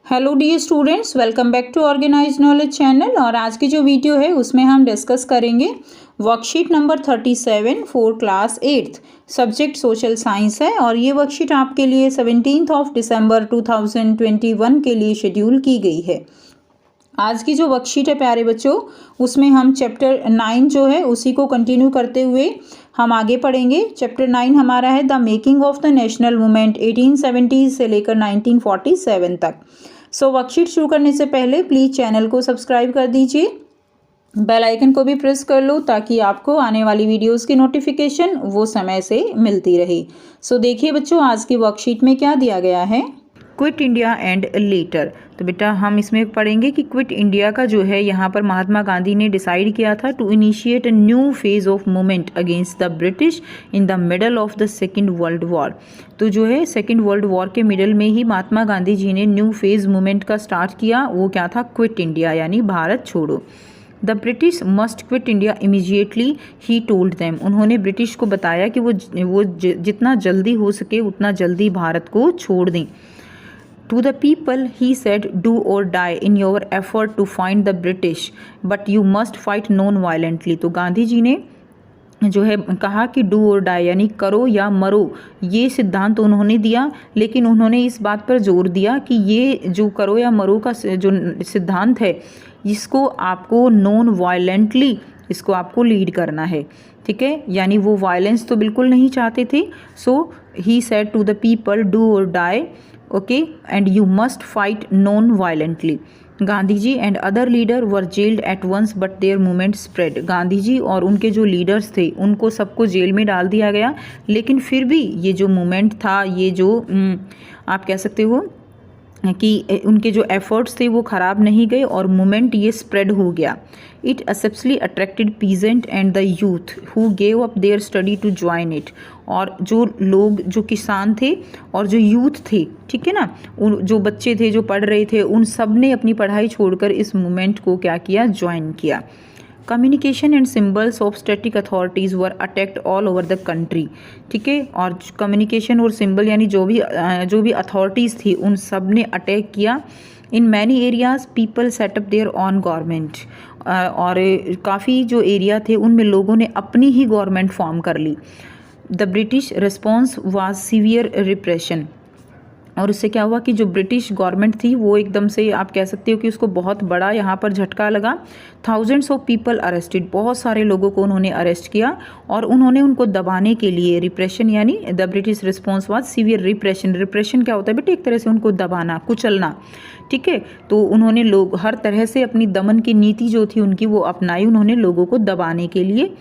Hello dear students, welcome back to Organize Knowledge channel. और आज की जो वीडियो है उसमें हम डिस्कस करेंगे worksheet number 37 for class 8th, subject social science है। और ये वर्कशीट आपके लिए 17 दिसंबर 2021 के लिए शेड्यूल की गई है। आज की जो वर्कशीट है प्यारे बच्चों, उसमें हम चैप्टर 9 जो है उसी को कंटिन्यू करते हुए हम आगे पढ़ेंगे। चैप्टर 9 हमारा है the making of the national movement 1870 से लेकर 1947 तक। सो वर्कशीट शुरू करने से पहले प्लीज़ चैनल को सब्सक्राइब कर दीजिए, बेल आइकन को भी प्रेस कर लो ताकि आपको आने वाली वीडियोस की नोटिफिकेशन वो समय से मिलती रहे। सो देखिए बच्चों, आज की वर्कशीट में क्या दिया गया है। Quit India and later. तो बेटा हम इसमें पढ़ेंगे कि क्विट इंडिया का जो है यहाँ पर महात्मा गांधी ने डिसाइड किया था to initiate a new phase of movement against the British in the middle of the second world war. तो जो है सेकेंड वर्ल्ड वॉर के मिडल में ही महात्मा गांधी जी ने न्यू फेज मूवमेंट का स्टार्ट किया। वो क्या था? क्विट इंडिया, यानी भारत छोड़ो। The British must quit India immediately he told them. उन्होंने ब्रिटिश को बताया कि वो जितना जल्दी हो सके उतना जल्दी भारत को छोड़ दें। To the people, he said, do or die in your effort to find the British, but you must fight non-violently. तो गांधी जी ने जो है कहा कि डू और डाई यानी करो या मरो, ये सिद्धांत उन्होंने दिया। लेकिन उन्होंने इस बात पर जोर दिया कि ये जो करो या मरो का जो सिद्धांत है, इसको आपको नॉन वायलेंटली इसको आपको लीड करना है। ठीक है, यानी वो वायलेंस तो बिल्कुल नहीं चाहते थे। So he said to the people, do or die, okay, and you must fight non violently. Gandhi ji and other leader were jailed at once but their movement spread. Gandhi ji और उनके जो लीडर्स थे उनको सबको जेल में डाल दिया गया, लेकिन फिर भी ये जो मूवमेंट था, ये जो आप कह सकते हो कि उनके जो एफर्ट्स थे वो ख़राब नहीं गए और मूवमेंट ये स्प्रेड हो गया। It exceptionally attracted peasant and the youth who gave up their study to join it. और जो लोग, जो किसान थे और जो यूथ थे, ठीक है ना, जो बच्चे थे जो पढ़ रहे थे, उन सब ने अपनी पढ़ाई छोड़कर इस मूवमेंट को क्या किया? ज्वाइन किया। Communication and symbols of static authorities were attacked all over the country. ठीक है, और कम्युनिकेशन और सिंबल यानी जो भी अथॉरिटीज़ थी उन सब ने अटैक किया। In many areas people set up their own government. और काफ़ी जो एरिया थे उनमें लोगों ने अपनी ही गवर्नमेंट फॉर्म कर ली। The British response was severe repression. और उससे क्या हुआ कि जो ब्रिटिश गवर्नमेंट थी वो एकदम से आप कह सकते हो कि उसको बहुत बड़ा यहाँ पर झटका लगा। थाउजेंड्स ऑफ पीपल अरेस्टेड, बहुत सारे लोगों को उन्होंने अरेस्ट किया और उन्होंने उनको दबाने के लिए रिप्रेशन, यानी the British response was severe repression. Repression क्या होता है बेटे? एक तरह से उनको दबाना, कुचलना। ठीक है, तो उन्होंने लोग हर तरह से अपनी दमन की नीति जो थी उनकी वो अपनाई। उन्होंने लोगों को दबाने के लिए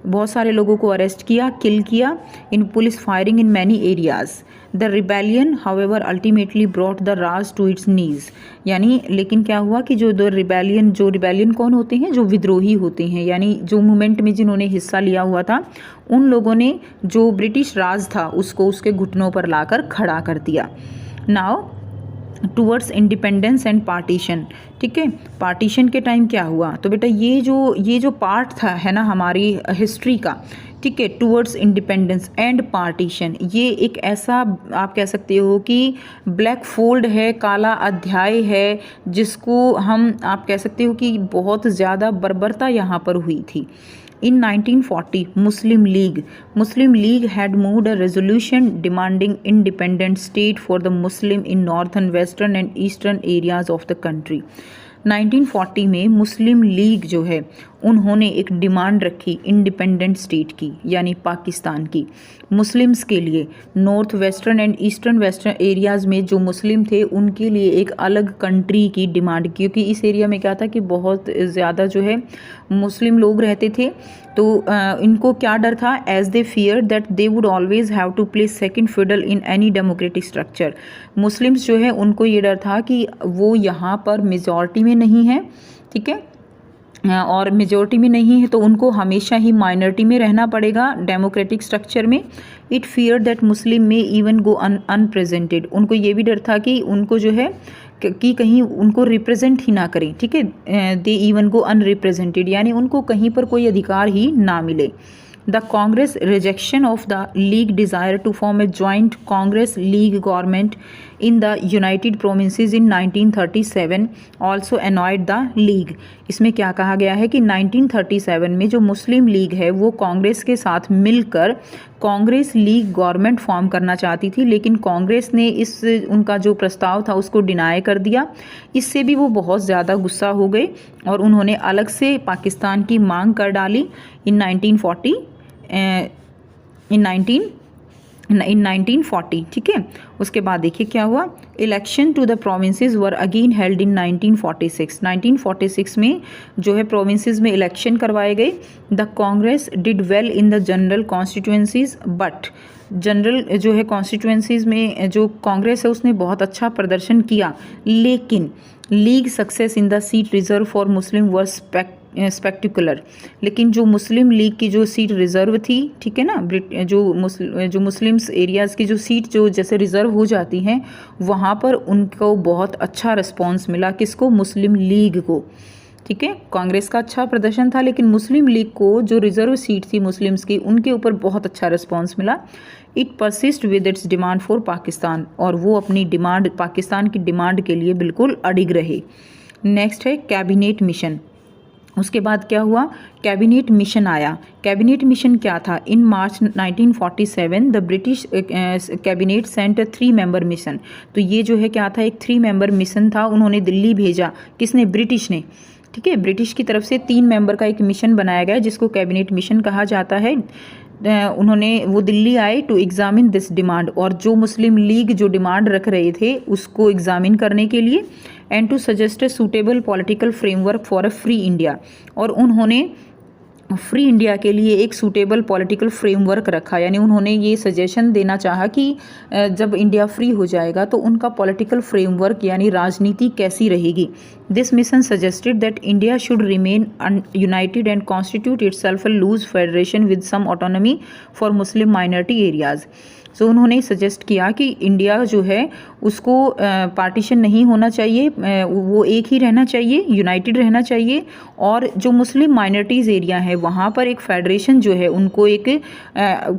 बहुत सारे लोगों को अरेस्ट किया, किल किया in police firing in many areas. The rebellion however ultimately brought the Raj to its knees. यानी लेकिन क्या हुआ कि जो रिबेलियन कौन होते हैं? जो विद्रोही होते हैं, यानी जो मूवमेंट में जिन्होंने हिस्सा लिया हुआ था उन लोगों ने जो ब्रिटिश राज था उसको उसके घुटनों पर लाकर खड़ा कर दिया। Now towards independence and partition. ठीक है, पार्टीशन के टाइम क्या हुआ? तो बेटा ये जो पार्ट था है ना हमारी हिस्ट्री का, ठीक है, टूवर्ड्स इंडिपेंडेंस एंड पार्टीशन, ये एक ऐसा आप कह सकते हो कि ब्लैक फोल्ड है, काला अध्याय है, जिसको हम आप कह सकते हो कि बहुत ज़्यादा बर्बरता यहाँ पर हुई थी। In 1940, Muslim League had moved a resolution demanding independent state for the Muslim in northern, western and eastern areas of the country. 1940 में मुस्लिम लीग जो है उन्होंने एक डिमांड रखी इंडिपेंडेंट स्टेट की, यानी पाकिस्तान की, मुस्लिम्स के लिए। North western and eastern western areas में जो मुस्लिम थे उनके लिए एक अलग कंट्री की डिमांड, क्योंकि इस एरिया में क्या था कि बहुत ज़्यादा जो है मुस्लिम लोग रहते थे। तो इनको क्या डर था? As they fear that they would always have to play second fiddle in any democratic structure. Muslims जो है उनको ये डर था कि वो यहाँ पर मेजॉरिटी में नहीं है, ठीक है, और मेजॉरिटी में नहीं है तो उनको हमेशा ही माइनॉरिटी में रहना पड़ेगा डेमोक्रेटिक स्ट्रक्चर में। इट फियर दैट मुस्लिम में इवन गो अनप्रेजेंटेड। उनको ये भी डर था कि उनको जो है कि कहीं उनको रिप्रेजेंट ही ना करें। ठीक है, दे इवन गो अनरिप्रेजेंटेड, यानी उनको कहीं पर कोई अधिकार ही ना मिले। The Congress rejection of the League desire to form a joint Congress League government in the United provinces in 1937 also annoyed the league. इसमें क्या कहा गया है कि 1937 में जो मुस्लिम लीग है वो कांग्रेस के साथ मिलकर कांग्रेस लीग गवर्नमेंट फॉर्म करना चाहती थी, लेकिन कांग्रेस ने इस उनका जो प्रस्ताव था उसको डिनाई कर दिया। इससे भी वो बहुत ज़्यादा गुस्सा हो गए और उन्होंने अलग से पाकिस्तान की मांग कर डाली इन 1940। ठीक है, उसके बाद देखिए क्या हुआ। Election to the provinces were again held in 1946। 1946 में जो है प्रोविंसेस में इलेक्शन करवाए गए। The Congress did well in the general constituencies, but general जो है कॉन्स्टिट्यूंसीज में जो कांग्रेस है उसने बहुत अच्छा प्रदर्शन किया, लेकिन league success in the seat reserve for Muslim were spectacular. लेकिन जो मुस्लिम लीग की जो सीट रिजर्व थी, ठीक है ना, जो मुस्लिम्स एरियाज़ की जो सीट जो जैसे रिजर्व हो जाती हैं वहाँ पर उनको बहुत अच्छा रिस्पॉन्स मिला। किसको? मुस्लिम लीग को। ठीक है, कांग्रेस का अच्छा प्रदर्शन था लेकिन मुस्लिम लीग को जो रिजर्व सीट थी मुस्लिम्स की उनके ऊपर बहुत अच्छा रिस्पॉन्स मिला। It persist with its demand for Pakistan, और वो अपनी डिमांड पाकिस्तान की डिमांड के लिए बिल्कुल अडिग रहे। नेक्स्ट है कैबिनेट मिशन। उसके बाद क्या हुआ? कैबिनेट मिशन आया। कैबिनेट मिशन क्या था? In March 1947 the British cabinet sent 3 member mission. तो ये जो है क्या था? एक 3 मेंबर मिशन था, उन्होंने दिल्ली भेजा। किसने? ब्रिटिश ने। ठीक है, ब्रिटिश की तरफ से 3 मेंबर का एक मिशन बनाया गया जिसको कैबिनेट मिशन कहा जाता है। वो दिल्ली आए टू एग्जामिन दिस डिमांड, और जो मुस्लिम लीग जो डिमांड रख रहे थे उसको एग्जामिन करने के लिए, and to suggest a suitable political framework for a free India. और उन्होंने फ्री इंडिया के लिए एक सूटेबल पॉलिटिकल फ्रेमवर्क रखा, यानी उन्होंने ये सजेशन देना चाहा कि जब इंडिया फ्री हो जाएगा तो उनका पॉलिटिकल फ्रेमवर्क यानी राजनीति कैसी रहेगी। This mission suggested that India should remain united and constitute itself a loose federation with some autonomy for Muslim minority areas. So उन्होंने सजेस्ट किया कि इंडिया जो है उसको पार्टीशन नहीं होना चाहिए, वो एक ही रहना चाहिए, यूनाइटेड रहना चाहिए, और जो मुस्लिम माइनॉरिटीज़ एरिया है वहाँ पर एक फेडरेशन जो है उनको एक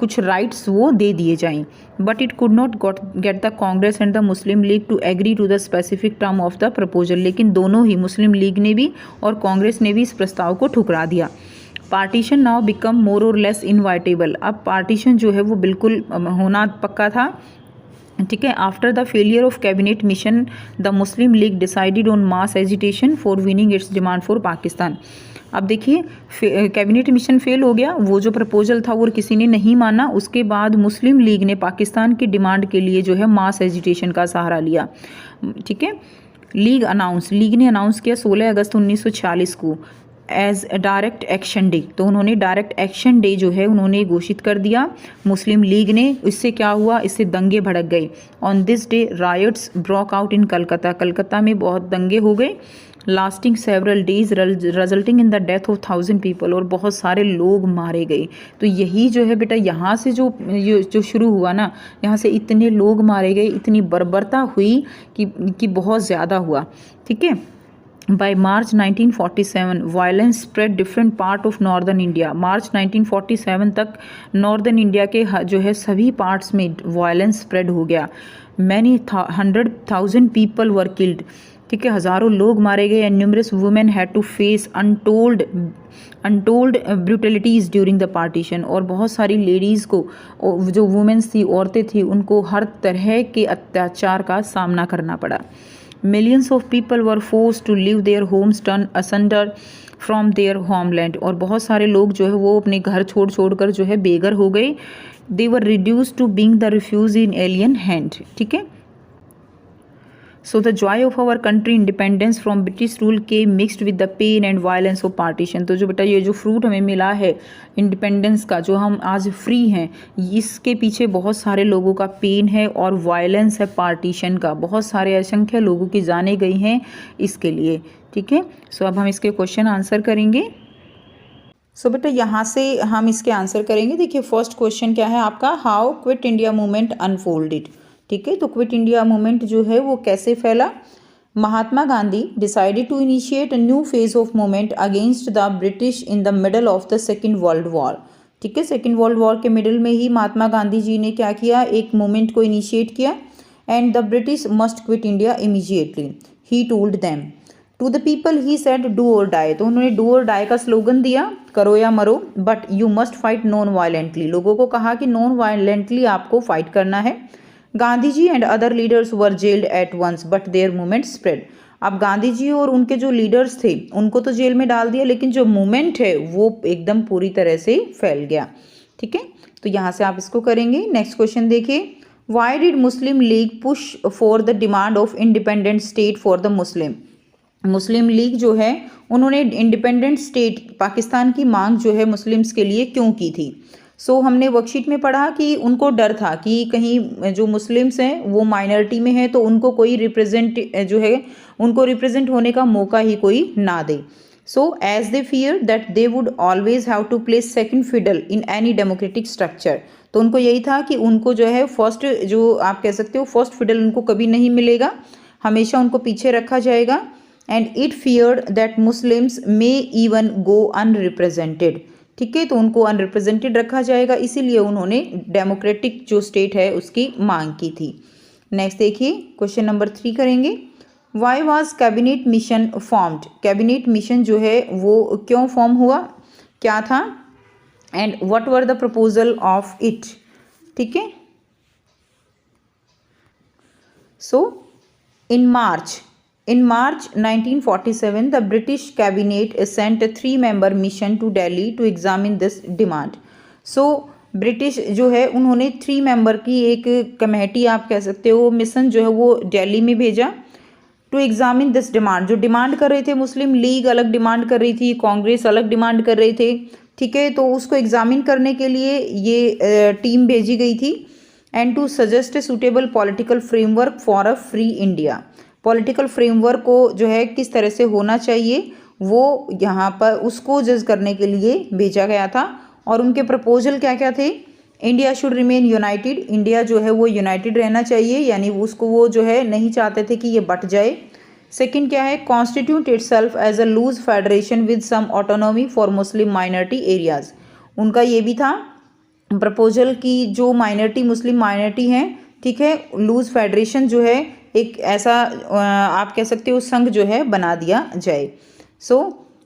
कुछ राइट्स वो दे दिए जाएं। But it could not get the Congress and the Muslim League to agree to the specific term of the proposal. लेकिन दोनों ही मुस्लिम लीग ने भी और कांग्रेस ने भी इस प्रस्ताव को ठुकरा दिया। पार्टीशन नाउ बिकम मोर और लेस इनवाइटेबल। अब पार्टीशन जो है वो बिल्कुल होना पक्का था। ठीक है, after the failure of cabinet mission the Muslim league decided on mass agitation for winning it's demand for Pakistan. अब देखिए कैबिनेट मिशन फेल हो गया, वो जो प्रपोजल था वो किसी ने नहीं माना। उसके बाद मुस्लिम लीग ने पाकिस्तान की डिमांड के लिए जो है मास एजिटेशन का सहारा लिया। ठीक है, लीग ने अनाउंस किया 16 अगस्त 1946 को as a direct action day. तो उन्होंने डायरेक्ट एक्शन डे जो है उन्होंने घोषित कर दिया मुस्लिम लीग ने। इससे क्या हुआ? इससे दंगे भड़क गए। On this day riots broke out in Calcutta. Calcutta में बहुत दंगे हो गए, lasting several days resulting in the death of 1000 people, और बहुत सारे लोग मारे गए। तो यही जो है बेटा यहाँ से जो शुरू हुआ ना, यहाँ से इतने लोग मारे गए, इतनी बर्बरता हुई कि बहुत ज़्यादा हुआ। ठीक है, By March 1947 violence spread different part of northern India. मार्च 1947 तक नॉर्दर्न इंडिया के जो है सभी पार्ट्स में वायलेंस स्प्रेड हो गया। Many 100,000 people were killed. ठीक है, हज़ारों लोग मारे गए। And numerous women had to face untold brutalities during the partition. और बहुत सारी लेडीज़ को, जो वुमेन्स थी, औरतें थी, उनको हर तरह के अत्याचार का सामना करना पड़ा। Millions of people were forced to leave their homes turned asunder from their homeland। और बहुत सारे लोग जो है वो अपने घर छोड़ कर जो है बेघर हो गए। They were reduced to being the refuge in alien hand। ठीक है, So the joy of our country independence from British rule came mixed with the pain and violence of partition। तो जो बेटा ये जो फ्रूट हमें मिला है इंडिपेंडेंस का, जो हम आज फ्री हैं, इसके पीछे बहुत सारे लोगों का पेन है और वायलेंस है पार्टीशन का। बहुत सारे असंख्य लोगों की जानें गई हैं इसके लिए। ठीक है, सो अब हम इसके क्वेश्चन आंसर करेंगे। सो बेटा यहाँ से हम इसके आंसर करेंगे। देखिए फर्स्ट क्वेश्चन क्या है आपका, how quit India movement unfolded. ठीक है, तो क्विट इंडिया मूवमेंट जो है वो कैसे फैला। Mahatma Gandhi decided to initiate a new phase of movement against the British in the middle of the second world war. ठीक है, सेकेंड वर्ल्ड वॉर के मिडल में ही महात्मा गांधी जी ने क्या किया, एक मूवमेंट को इनिशिएट किया। And the British must quit India immediately. He told them to the people he said do or die. तो उन्होंने डू और डाई का स्लोगन दिया, करो या मरो, but you must fight non violently. लोगों को कहा कि नॉन वायलेंटली आपको फाइट करना है। Gandhi ji and other leaders were jailed at once but their movement spread. अब गांधी जी और उनके जो लीडर्स थे उनको तो जेल में डाल दिया, लेकिन जो मूवमेंट है वो एकदम पूरी तरह से फैल गया। ठीक है, तो यहाँ से आप इसको करेंगे। नेक्स्ट क्वेश्चन देखिए, why did Muslim league push for the demand of independent state for the Muslim. Muslim league जो है उन्होंने इंडिपेंडेंट स्टेट पाकिस्तान की मांग जो है मुस्लिम्स के लिए क्यों की थी। हमने वर्कशीट में पढ़ा कि उनको डर था कि कहीं जो मुस्लिम्स हैं वो माइनॉरिटी में है तो उनको कोई रिप्रेजेंट होने का मौका ही कोई ना दे। As they fear that they would always have to place second fiddle in any democratic structure. तो उनको यही था कि उनको जो है फर्स्ट, जो आप कह सकते हो फर्स्ट फिडल उनको कभी नहीं मिलेगा, हमेशा उनको पीछे रखा जाएगा। And it feared that Muslims may even go unrepresented. ठीक है, तो उनको अनरिप्रेजेंटेड रखा जाएगा, इसीलिए उन्होंने डेमोक्रेटिक जो स्टेट है उसकी मांग की थी। नेक्स्ट देखिए, क्वेश्चन नंबर 3 करेंगे। Why was cabinet mission formed. Cabinet mission जो है वो क्यों फॉर्म हुआ, क्या था, and what were the proposal of it. ठीक है, In March 1947, the British cabinet sent a 3-member mission to Delhi to examine this demand. British जो है उन्होंने 3 मेंबर की एक कमेटी आप कह सकते हो मिशन जो है वो दिल्ली में भेजा टू एग्जामिन दिस डिमांड। जो डिमांड कर रहे थे, मुस्लिम लीग अलग डिमांड कर रही थी, कांग्रेस अलग डिमांड कर रहे थे। ठीक है, तो उसको एग्जामिन करने के लिए ये टीम भेजी गई थी। And to suggest a suitable political framework for a free India. Political framework को जो है किस तरह से होना चाहिए वो यहाँ पर उसको जज करने के लिए भेजा गया था। और उनके प्रपोजल क्या क्या थे, India should remain United. India जो है वो यूनाइटेड रहना चाहिए, यानी उसको वो जो है नहीं चाहते थे कि ये बट जाए। सेकंड क्या है, constitute itself as a loose federation with some autonomy for Muslim minority areas. उनका ये भी था प्रपोजल की जो माइनॉरिटी मुस्लिम माइनॉरिटी हैं, ठीक है, लूज फेडरेशन जो है एक ऐसा आप कह सकते हो संघ जो है बना दिया जाए।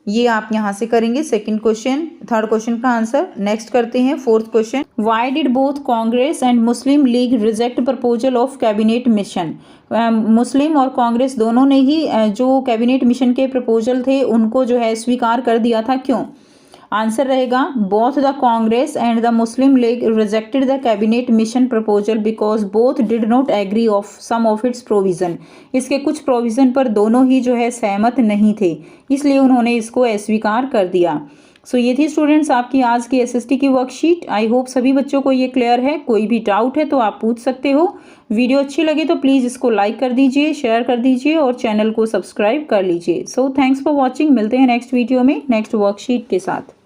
ये आप यहाँ से करेंगे सेकंड क्वेश्चन। थर्ड क्वेश्चन का आंसर नेक्स्ट करते हैं। Fourth question, why did both Congress and Muslim League reject proposal of cabinet mission. Muslim और कांग्रेस दोनों ने ही जो कैबिनेट मिशन के प्रपोजल थे उनको जो है स्वीकार कर दिया था, क्यों। आंसर रहेगा both the Congress and the Muslim League rejected the cabinet mission proposal because both did not agree of some of its provision. इसके कुछ प्रोविजन पर दोनों ही जो है सहमत नहीं थे, इसलिए उन्होंने इसको अस्वीकार कर दिया। ये थी स्टूडेंट्स आपकी आज की एसएसटी की वर्कशीट। आई होप सभी बच्चों को ये क्लियर है। कोई भी डाउट है तो आप पूछ सकते हो। वीडियो अच्छी लगे तो प्लीज़ इसको लाइक कर दीजिए, शेयर कर दीजिए और चैनल को सब्सक्राइब कर लीजिए। Thanks for watching. मिलते हैं नेक्स्ट वीडियो में नेक्स्ट वर्कशीट के साथ।